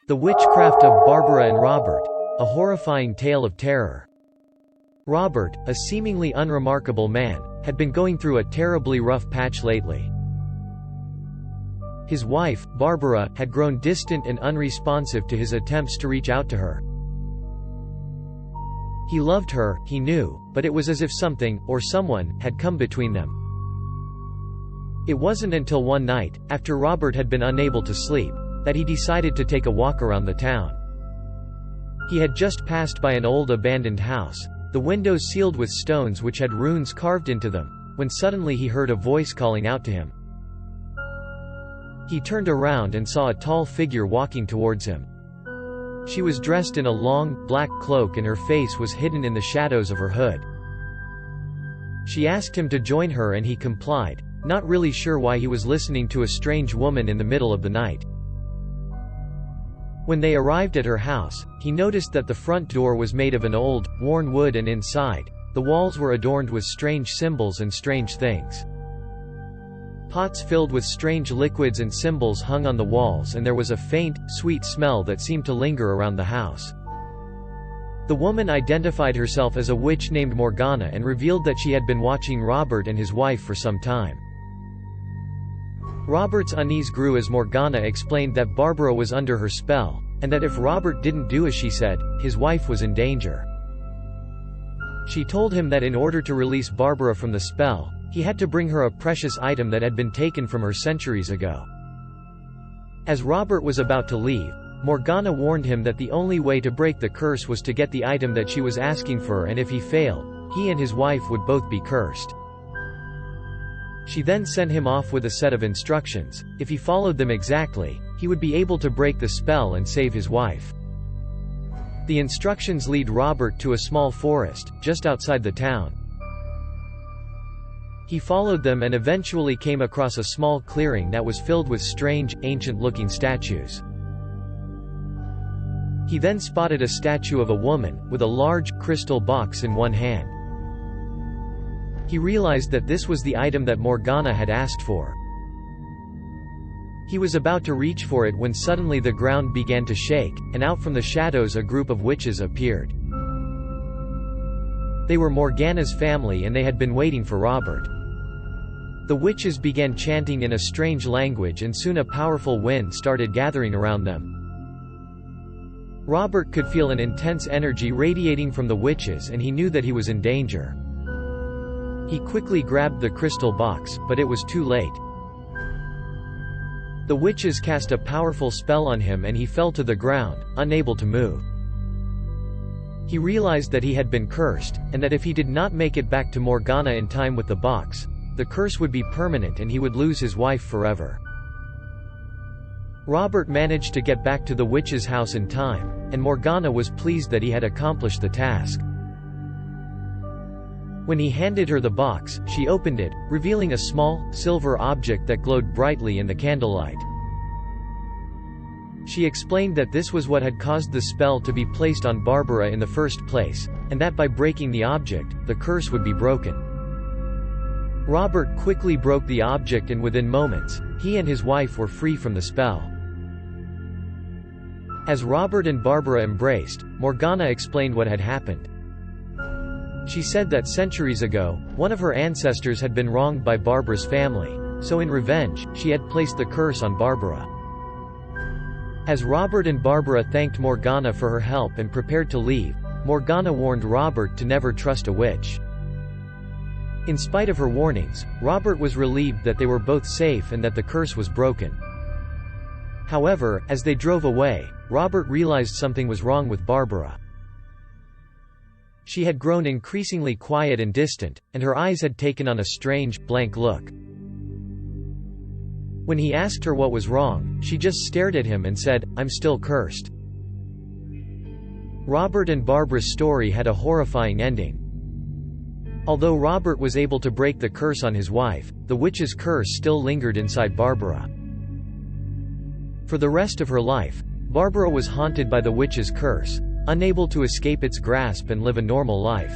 The Witchcraft of Barbara and Robert, a horrifying tale of terror. Robert, a seemingly unremarkable man, had been going through a terribly rough patch lately. His wife, Barbara, had grown distant and unresponsive to his attempts to reach out to her. He loved her, he knew, but it was as if something, or someone, had come between them. It wasn't until one night, after Robert had been unable to sleep, that he decided to take a walk around the town. He had just passed by an old abandoned house, the windows sealed with stones which had runes carved into them, when suddenly he heard a voice calling out to him. He turned around and saw a tall figure walking towards him. She was dressed in a long, black cloak and her face was hidden in the shadows of her hood. She asked him to join her and he complied, not really sure why he was listening to a strange woman in the middle of the night. When they arrived at her house, he noticed that the front door was made of an old, worn wood and inside, the walls were adorned with strange symbols and strange things. Pots filled with strange liquids and symbols hung on the walls and there was a faint, sweet smell that seemed to linger around the house. The woman identified herself as a witch named Morgana and revealed that she had been watching Robert and his wife for some time. Robert's unease grew as Morgana explained that Barbara was under her spell, and that if Robert didn't do as she said, his wife was in danger. She told him that in order to release Barbara from the spell, he had to bring her a precious item that had been taken from her centuries ago. As Robert was about to leave, Morgana warned him that the only way to break the curse was to get the item that she was asking for, and if he failed, he and his wife would both be cursed. She then sent him off with a set of instructions. If he followed them exactly, he would be able to break the spell and save his wife. The instructions lead Robert to a small forest, just outside the town. He followed them and eventually came across a small clearing that was filled with strange, ancient-looking statues. He then spotted a statue of a woman, with a large, crystal box in one hand. He realized that this was the item that Morgana had asked for. He was about to reach for it when suddenly the ground began to shake, and out from the shadows a group of witches appeared. They were Morgana's family and they had been waiting for Robert. The witches began chanting in a strange language and soon a powerful wind started gathering around them. Robert could feel an intense energy radiating from the witches and he knew that he was in danger. He quickly grabbed the crystal box, but it was too late. The witches cast a powerful spell on him and he fell to the ground, unable to move. He realized that he had been cursed, and that if he did not make it back to Morgana in time with the box, the curse would be permanent and he would lose his wife forever. Robert managed to get back to the witch's house in time, and Morgana was pleased that he had accomplished the task. When he handed her the box, she opened it, revealing a small, silver object that glowed brightly in the candlelight. She explained that this was what had caused the spell to be placed on Barbara in the first place, and that by breaking the object, the curse would be broken. Robert quickly broke the object and within moments, he and his wife were free from the spell. As Robert and Barbara embraced, Morgana explained what had happened. She said that centuries ago, one of her ancestors had been wronged by Barbara's family, so in revenge, she had placed the curse on Barbara. As Robert and Barbara thanked Morgana for her help and prepared to leave, Morgana warned Robert to never trust a witch. In spite of her warnings, Robert was relieved that they were both safe and that the curse was broken. However, as they drove away, Robert realized something was wrong with Barbara. She had grown increasingly quiet and distant, and her eyes had taken on a strange, blank look. When he asked her what was wrong, she just stared at him and said, "I'm still cursed." Robert and Barbara's story had a horrifying ending. Although Robert was able to break the curse on his wife, the witch's curse still lingered inside Barbara. For the rest of her life, Barbara was haunted by the witch's curse, unable to escape its grasp and live a normal life.